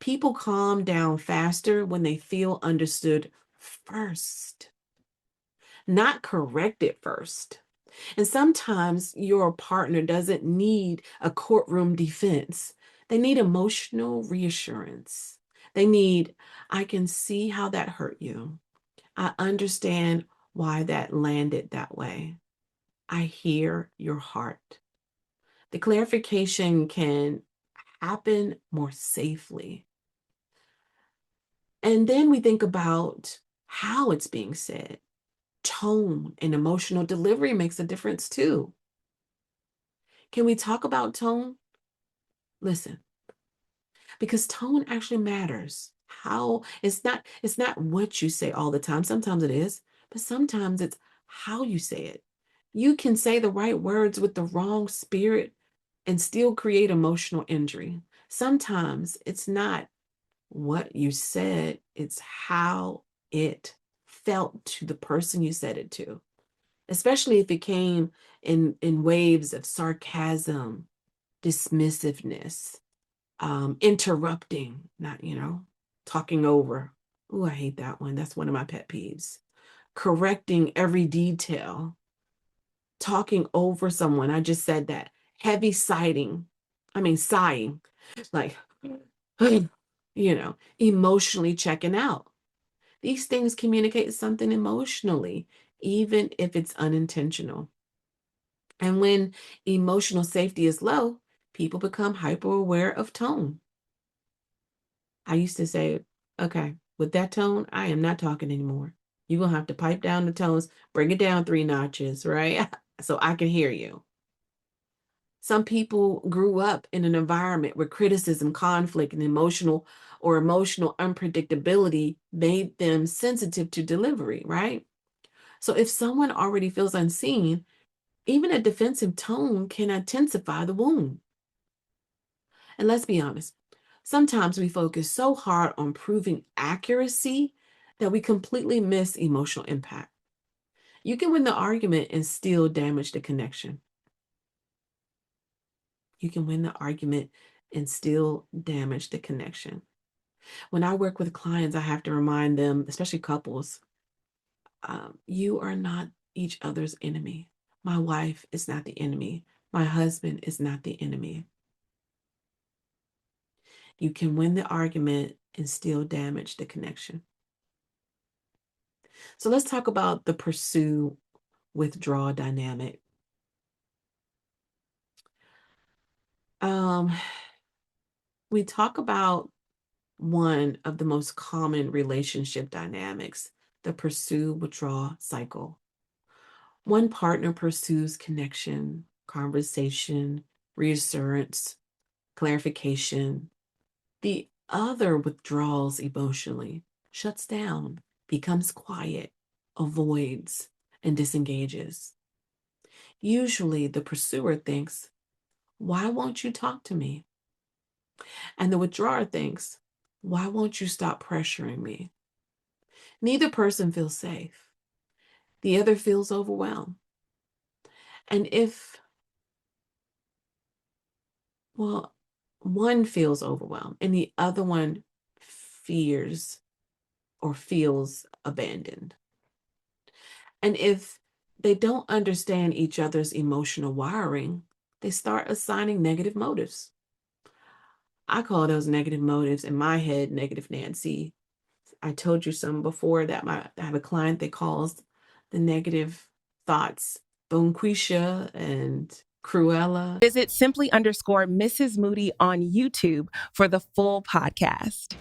People calm down faster when they feel understood first, not corrected first. And sometimes your partner doesn't need a courtroom defense. They need emotional reassurance. They need, I can see how that hurt you. I understand why that landed that way. I hear your heart. The clarification can happen more safely. And then we think about how it's being said. Tone and emotional delivery makes a difference too. Can we talk about tone? Listen, because tone actually matters. How it's not what you say all the time. Sometimes it is, but sometimes it's how you say it. You can say the right words with the wrong spirit and still create emotional injury. Sometimes it's not what you said, it's how it felt to the person you said it to, especially if it came in waves of sarcasm, dismissiveness, interrupting, not, talking over. Oh, I hate that one. That's one of my pet peeves. Correcting every detail, talking over someone. I just said that. Heavy sighing, like, emotionally checking out. These things communicate something emotionally, even if it's unintentional. And when emotional safety is low, people become hyper aware of tone. I used to say, okay, with that tone, I am not talking anymore. You're going to have to pipe down the tones, bring it down 3 notches, right? So I can hear you. Some people grew up in an environment where criticism, conflict, and emotional unpredictability made them sensitive to delivery, right? So if someone already feels unseen, even a defensive tone can intensify the wound. And let's be honest, sometimes we focus so hard on proving accuracy that we completely miss emotional impact. You can win the argument and still damage the connection. You can win the argument and still damage the connection. When I work with clients, I have to remind them, especially couples, you are not each other's enemy. My wife is not the enemy. My husband is not the enemy. You can win the argument and still damage the connection. So let's talk about the pursue withdraw dynamic. Um, we talk about one of the most common relationship dynamics, the pursue withdraw cycle. One partner pursues connection, conversation, reassurance, clarification. The other withdraws emotionally, shuts down, becomes quiet, avoids, and disengages. Usually the pursuer thinks, why won't you talk to me? And the withdrawer thinks, why won't you stop pressuring me? Neither person feels safe. The other feels overwhelmed. And well, one feels overwhelmed and the other one fears or feels abandoned. And if they don't understand each other's emotional wiring, they start assigning negative motives. I call those negative motives in my head, negative Nancy. I told you some before that I have a client that calls the negative thoughts Bonquisha and Cruella. Visit simply_Mrs. Moody on YouTube for the full podcast.